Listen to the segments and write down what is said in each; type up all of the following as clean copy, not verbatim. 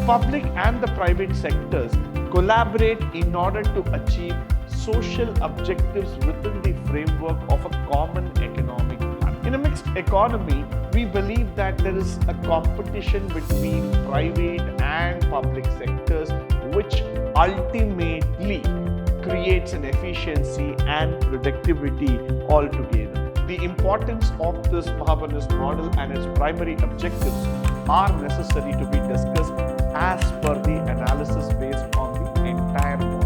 public and the private sectors collaborate in order to achieve social objectives within the framework of a common economic plan. In a mixed economy, we believe that there is a competition between private and public sectors, which ultimately creates an efficiency and productivity altogether. The importance of this Mahabonus model and its primary objectives are necessary to be discussed as per the analysis based on the entire model.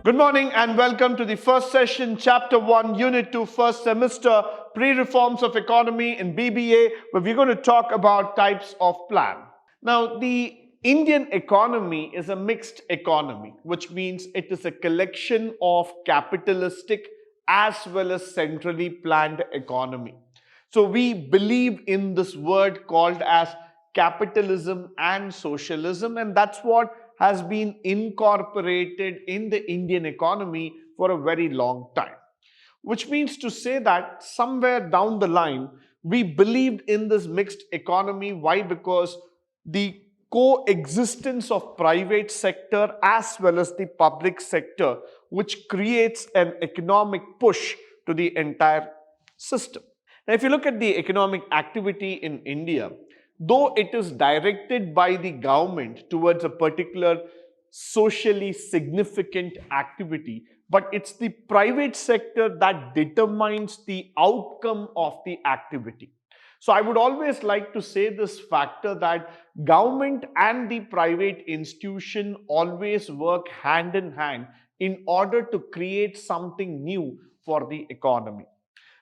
Good morning and welcome to the first session, Chapter 1, Unit 2, first semester, Pre-Reforms of Economy in B.Ba, where we're going to talk about types of plan. Now, the Indian economy is a mixed economy, which means it is a collection of capitalistic as well as centrally planned economy. So we believe in this word called as capitalism and socialism, and that's what has been incorporated in the Indian economy for a very long time. Which means to say that somewhere down the line, we believed in this mixed economy. Why? Because the coexistence of private sector as well as the public sector, which creates an economic push to the entire system. Now, if you look at the economic activity in India, though it is directed by the government towards a particular socially significant activity, but it's the private sector that determines the outcome of the activity. So I would always like to say this factor that government and the private institution always work hand in hand in order to create something new for the economy.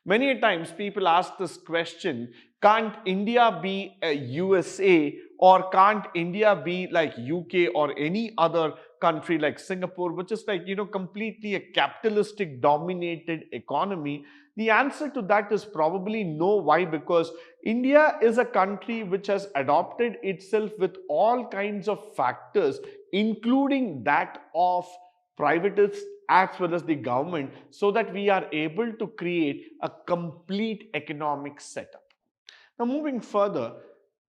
Many times people ask this question, can't India be a USA or can't India be like UK or any other country like Singapore, which is like, completely a capitalistic dominated economy? The answer to that is probably no. Why? Because India is a country which has adopted itself with all kinds of factors, including that of privatists as well as the government, so that we are able to create a complete economic setup. Now, moving further,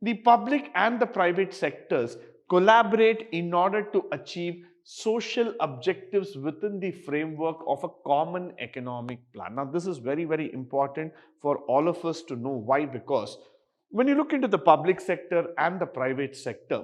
the public and the private sectors collaborate in order to achieve social objectives within the framework of a common economic plan. Now, this is very, very important for all of us to know. Why? Because when you look into the public sector and the private sector,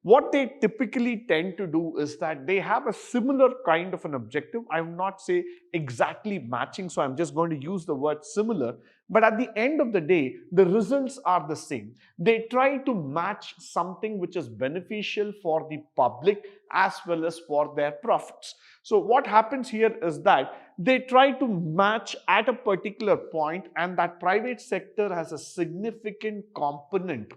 what they typically tend to do is that they have a similar kind of an objective. I will not say exactly matching, so I'm just going to use the word similar. But at the end of the day, the results are the same. They try to match something which is beneficial for the public as well as for their profits. So what happens here is that they try to match at a particular point, and that private sector has a significant component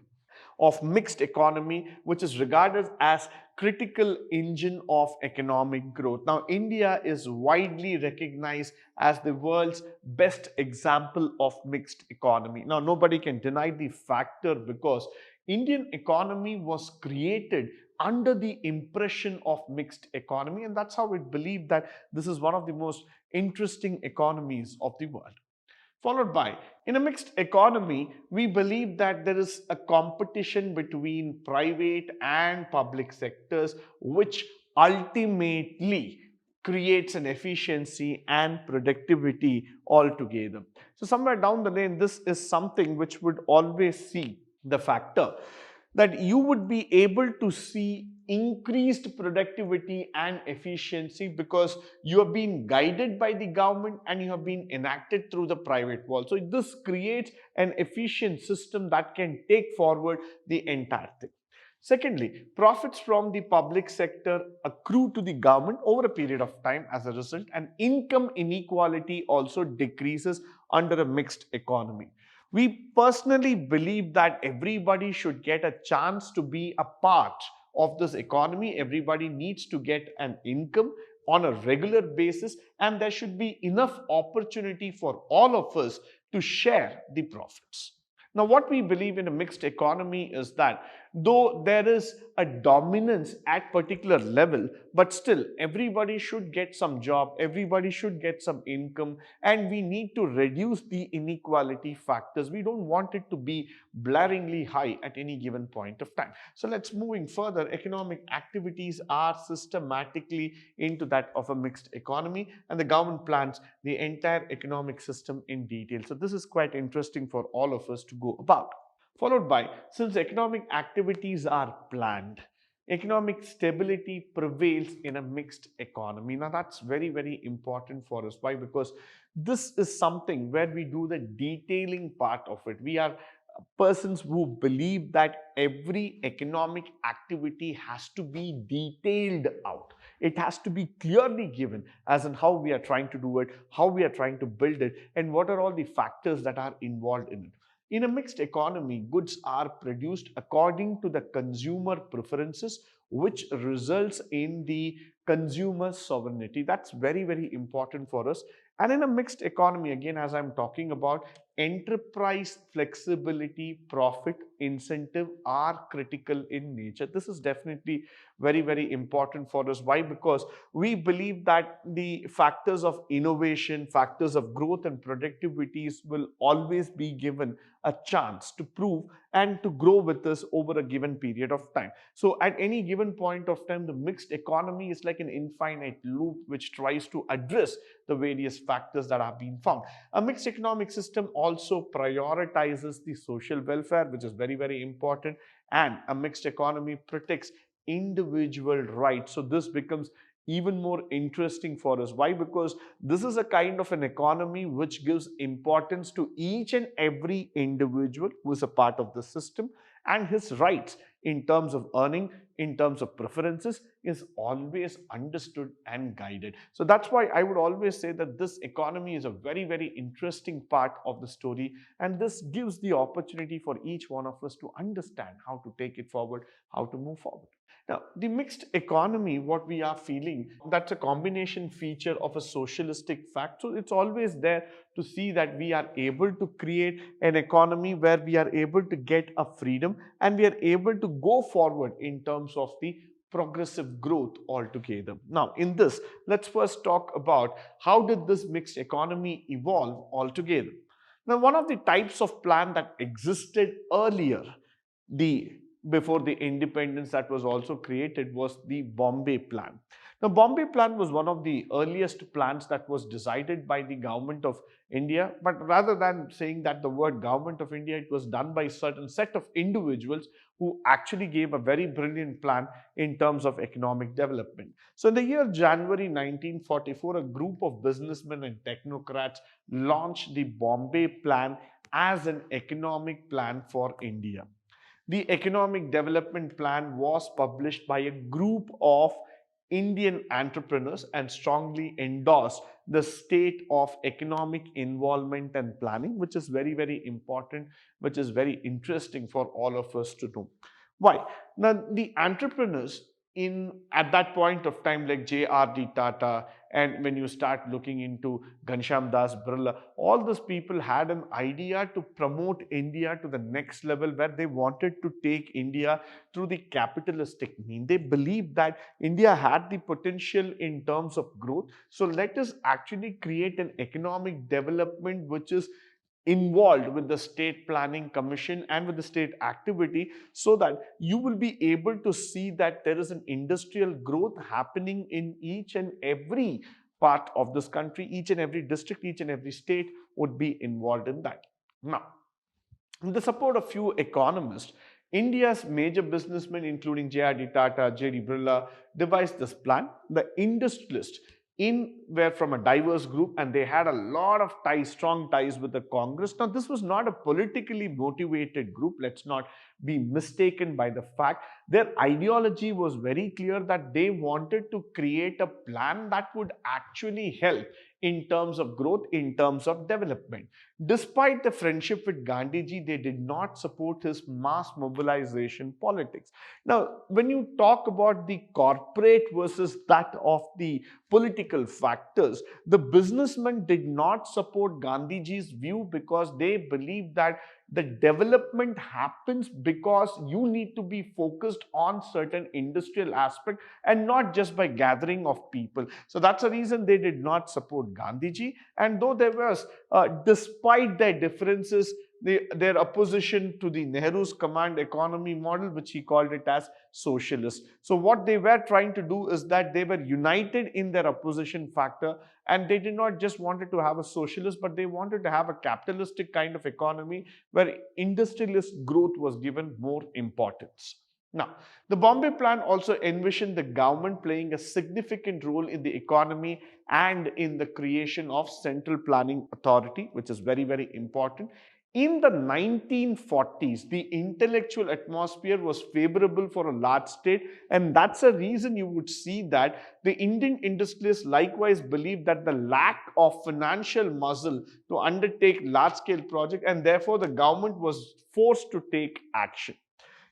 of mixed economy, which is regarded as critical engine of economic growth. Now, India is widely recognized as the world's best example of mixed economy. Now, nobody can deny the factor because Indian economy was created under the impression of mixed economy, and that's how we believe that this is one of the most interesting economies of the world. Followed by, in a mixed economy, we believe that there is a competition between private and public sectors, which ultimately creates an efficiency and productivity altogether. So somewhere down the lane, this is something which would always see the factor that you would be able to see increased productivity and efficiency because you have been guided by the government and you have been enacted through the private world. So this creates an efficient system that can take forward the entire thing. Secondly, profits from the public sector accrue to the government over a period of time as a result, and income inequality also decreases under a mixed economy. We personally believe that everybody should get a chance to be a part of this economy. Everybody needs to get an income on a regular basis, and there should be enough opportunity for all of us to share the profits. Now, what we believe in a mixed economy is that though there is a dominance at particular level, but still everybody should get some job, everybody should get some income, and we need to reduce the inequality factors. We don't want it to be blaringly high at any given point of time. So let's moving further. Economic activities are systematically into that of a mixed economy, and the government plans the entire economic system in detail. So this is quite interesting for all of us to go about. Followed by, since economic activities are planned, economic stability prevails in a mixed economy. Now that's very, very important for us. Why? Because this is something where we do the detailing part of it. We are persons who believe that every economic activity has to be detailed out. It has to be clearly given as in how we are trying to do it, how we are trying to build it, and what are all the factors that are involved in it. In a mixed economy, goods are produced according to the consumer preferences, which results in the consumer sovereignty. That's very, very important for us. And in a mixed economy, again, as I'm talking about, enterprise flexibility, profit, incentive are critical in nature. This is definitely very, very important for us. Why? Because we believe that the factors of innovation, factors of growth and productivities will always be given a chance to prove and to grow with us over a given period of time. So at any given point of time, the mixed economy is like an infinite loop which tries to address the various factors that have been found. A mixed economic system also prioritizes the social welfare, which is very, very important, and a mixed economy protects individual rights. So this becomes even more interesting for us. Why? Because this is a kind of an economy which gives importance to each and every individual who is a part of the system, and his rights in terms of earning, in terms of preferences, is always understood and guided. So that's why I would always say that this economy is a very, very interesting part of the story, and this gives the opportunity for each one of us to understand how to take it forward, how to move forward. Now, the mixed economy, what we are feeling, that's a combination feature of a socialistic fact. So it's always there to see that we are able to create an economy where we are able to get a freedom and we are able to go forward in terms of the progressive growth altogether. Now, in this, let's first talk about how did this mixed economy evolve altogether. Now, one of the types of plan that existed earlier, the before the independence, that was also created, was the Bombay Plan. Now, Bombay Plan was one of the earliest plans that was decided by the government of India, but rather than saying that the word government of India, it was done by a certain set of individuals who actually gave a very brilliant plan in terms of economic development. So in the year January 1944, a group of businessmen and technocrats launched the Bombay Plan as an economic plan for India. The Economic Development Plan was published by a group of Indian entrepreneurs and strongly endorsed the state of economic involvement and planning, which is very, very important, which is very interesting for all of us to know. Why? Now, the entrepreneurs in at that point of time, like J.R.D. Tata, and when you start looking into Ghanshyam Das Birla, all those people had an idea to promote India to the next level, where they wanted to take India through the capitalistic mean. They believed that India had the potential in terms of growth. So let us actually create an economic development which is involved with the state planning commission and with the state activity, so that you will be able to see that there is an industrial growth happening in each and every part of this country. Each and every district, each and every state would be involved in that. Now, with the support of few economists, India's major businessmen, including J.R.D. Tata, J.D. Birla, devised this plan. The industrialists were from a diverse group, and they had a lot of ties, strong ties with the Congress. Now, this was not a politically motivated group. Let's not be mistaken by the fact. Their ideology was very clear, that they wanted to create a plan that would actually help in terms of growth, in terms of development. Despite the friendship with Gandhiji, they did not support his mass mobilization politics. Now, when you talk about the corporate versus that of the political factors, the businessmen did not support Gandhiji's view because they believed that the development happens because you need to be focused on certain industrial aspect and not just by gathering of people. So that's the reason they did not support Gandhiji. And though there was, despite their differences, their opposition to the Nehru's command economy model, which he called it as socialist. So what they were trying to do is that they were united in their opposition factor, and they did not just wanted to have a socialist, but they wanted to have a capitalistic kind of economy where industrialist growth was given more importance. Now, the Bombay Plan also envisioned the government playing a significant role in the economy and in the creation of central planning authority, which is very, very important. In the 1940s, the intellectual atmosphere was favorable for a large state, and that's a reason you would see that the Indian industrialists likewise believed that the lack of financial muscle to undertake large-scale projects, and therefore the government was forced to take action.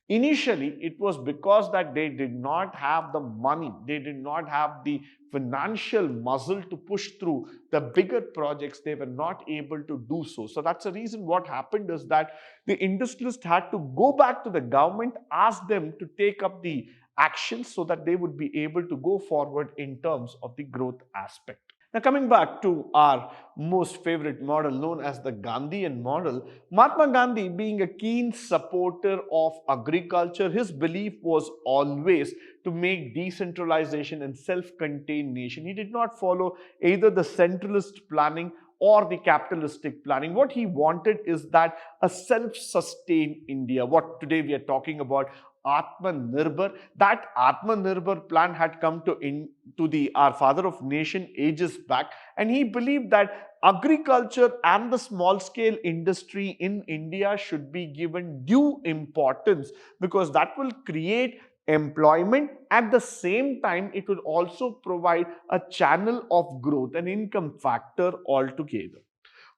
Initially, it was because that they did not have the money, they did not have the financial muscle to push through the bigger projects. They were not able to do so. So that's the reason what happened is that the industrialists had to go back to the government, ask them to take up the actions so that they would be able to go forward in terms of the growth aspect. Now, coming back to our most favorite model known as the Gandhian model, Mahatma Gandhi, being a keen supporter of agriculture, his belief was always to make decentralization and self-contained nation. He did not follow either the centralist planning or the capitalistic planning. What he wanted is that a self-sustained India, what today we are talking about, Atmanirbhar. That Atmanirbhar plan had come to the our father of nation ages back, and he believed that agriculture and the small scale industry in India should be given due importance because that will create employment. At the same time, it will also provide a channel of growth, an income factor altogether.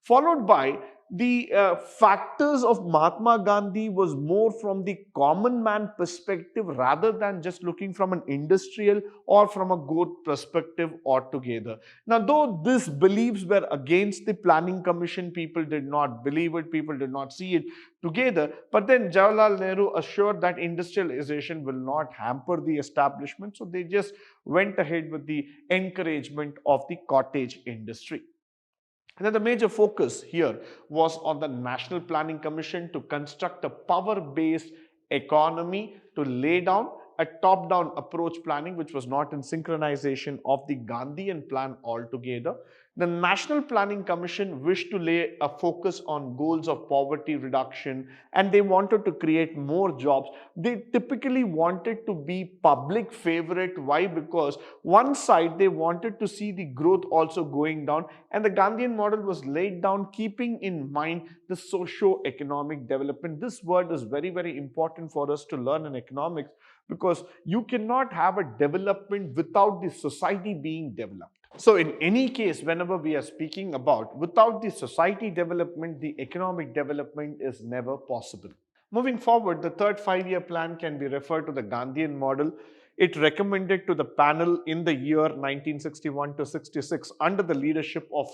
Followed by the factors of Mahatma Gandhi was more from the common man perspective rather than just looking from an industrial or from a growth perspective altogether. Now, though these beliefs were against the planning commission, people did not believe it, people did not see it together. But then Jawaharlal Nehru assured that industrialization will not hamper the establishment. So they just went ahead with the encouragement of the cottage industry. And then the major focus here was on the National Planning Commission to construct a power-based economy, to lay down a top-down approach planning which was not in synchronization of the Gandhian plan altogether. The National Planning Commission wished to lay a focus on goals of poverty reduction, and they wanted to create more jobs. They typically wanted to be public favorite. Why? Because one side they wanted to see the growth also going down, and the Gandhian model was laid down keeping in mind the socio-economic development. This word is very, very important for us to learn in economics because you cannot have a development without the society being developed. So in any case, whenever we are speaking about without the society development, the economic development is never possible. Moving forward, the third 5-year plan can be referred to the Gandhian model. It recommended to the panel in the year 1961 to 66 under the leadership of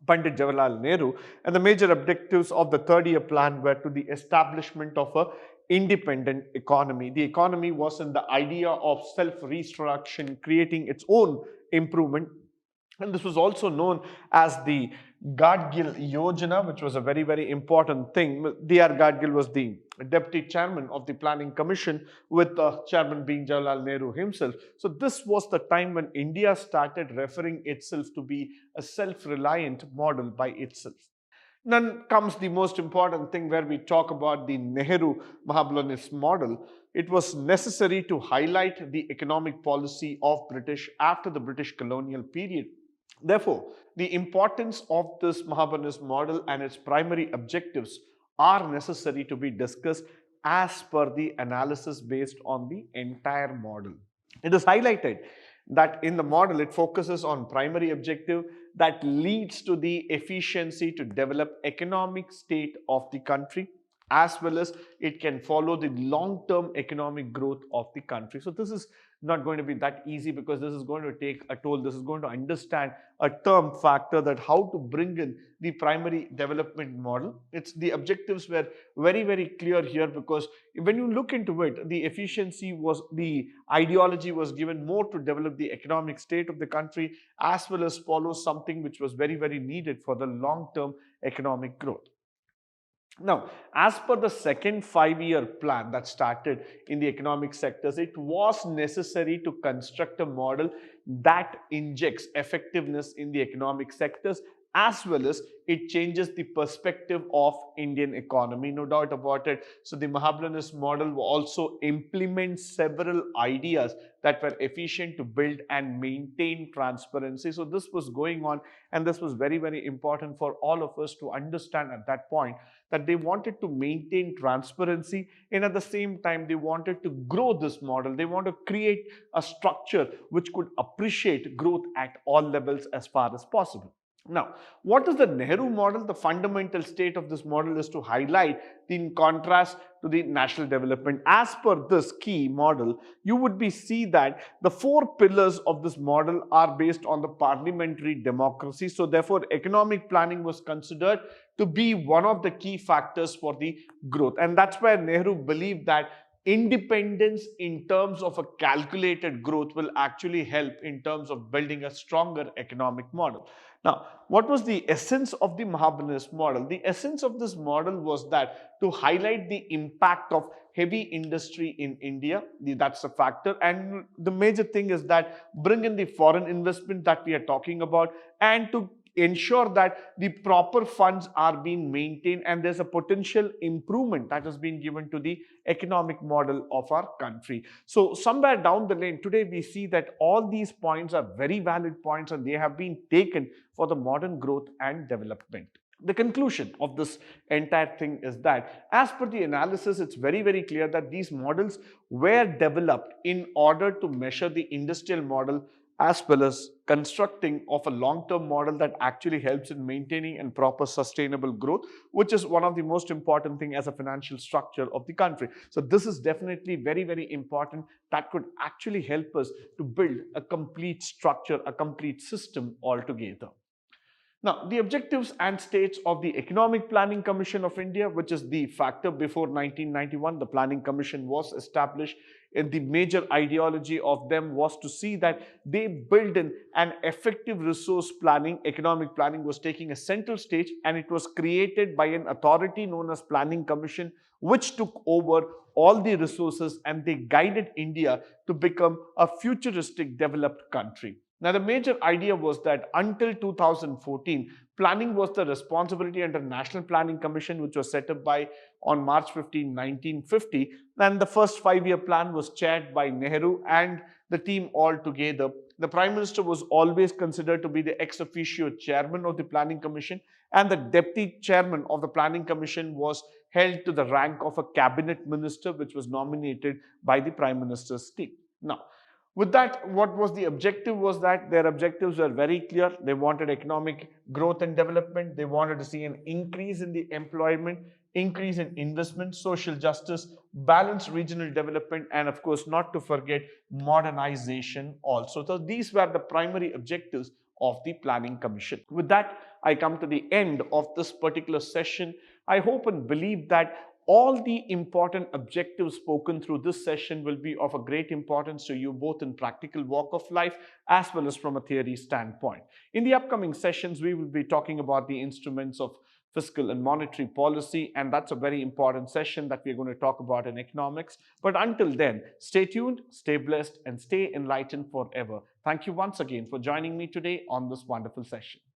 Pandit Jawaharlal Nehru, and the major objectives of the third-year plan were to the establishment of a independent economy. The economy was in the idea of self-restructuring, creating its own improvement. And this was also known as the Gadgil Yojana, which was a very, very important thing. D.R. Gadgil was the deputy chairman of the Planning Commission, with the chairman being Jawaharlal Nehru himself. So this was the time when India started referring itself to be a self-reliant model by itself. Then comes the most important thing where we talk about the Nehru-Mahablanist model. It was necessary to highlight the economic policy of British after the British colonial period. Therefore, the importance of this Mahablanist model and its primary objectives are necessary to be discussed as per the analysis based on the entire model. It is highlighted that in the model, it focuses on primary objective that leads to the efficiency to develop economic state of the country. as well as it can follow the long-term economic growth of the country. So this is not going to be that easy, because this is going to take a toll. This is going to understand a term factor, that how to bring in the primary development model. It's the objectives were very, very clear here, because when you look into it, the efficiency was, the ideology was given more to develop the economic state of the country, as well as follow something which was very, very needed for the long-term economic growth. Now, as per the second 5-year plan that started in the economic sectors, it was necessary to construct a model that injects effectiveness in the economic sectors, as well as it changes the perspective of Indian economy, no doubt about it. So the Mahablanist model will also implement several ideas that were efficient to build and maintain transparency. So this was going on, and this was very, very important for all of us to understand at that point, that they wanted to maintain transparency, and at the same time they wanted to grow this model. They want to create a structure which could appreciate growth at all levels as far as possible. Now, what is the Nehru model? The fundamental state of this model is to highlight in contrast to the national development. As per this key model, you would see that the 4 pillars of this model are based on the parliamentary democracy. So therefore, economic planning was considered to be one of the key factors for the growth. And that's where Nehru believed that independence in terms of a calculated growth will actually help in terms of building a stronger economic model. Now, what was the essence of the Mahablanist model? The essence of this model was that to highlight the impact of heavy industry in India, that's a factor. And the major thing is that bring in the foreign investment that we are talking about, and to ensure that the proper funds are being maintained and there's a potential improvement that has been given to the economic model of our country. So somewhere down the lane, today we see that all these points are very valid points, and they have been taken for the modern growth and development. The conclusion of this entire thing is that, as per the analysis, it's very, very clear that these models were developed in order to measure the industrial model, as well as constructing of a long-term model that actually helps in maintaining and proper sustainable growth, which is one of the most important thing as a financial structure of the country. So this is definitely very, very important, that could actually help us to build a complete structure, a complete system altogether. Now, the objectives and states of the Economic Planning Commission of India, which is the factor before 1991, the Planning Commission was established, and the major ideology of them was to see that they build in an effective resource planning. Economic planning was taking a central stage, and it was created by an authority known as Planning Commission, which took over all the resources, and they guided India to become a futuristic developed country. Now, the major idea was that until 2014, planning was the responsibility under National Planning Commission, which was set up by on March 15, 1950. And the first 5-year plan was chaired by Nehru and the team all together. The Prime Minister was always considered to be the ex officio chairman of the Planning Commission, and the deputy chairman of the Planning Commission was held to the rank of a cabinet minister, which was nominated by the Prime Minister's team. Now, with that, what was the objective was that their objectives were very clear. They wanted economic growth and development. They wanted to see an increase in the employment, increase in investment, social justice, balanced regional development, and of course, not to forget modernization also. So these were the primary objectives of the Planning Commission. With that, I come to the end of this particular session. I hope and believe that all the important objectives spoken through this session will be of a great importance to you, both in practical walk of life as well as from a theory standpoint. In the upcoming sessions, we will be talking about the instruments of fiscal and monetary policy, and that's a very important session that we're going to talk about in economics. But until then, stay tuned, stay blessed, and stay enlightened forever. Thank you once again for joining me today on this wonderful session.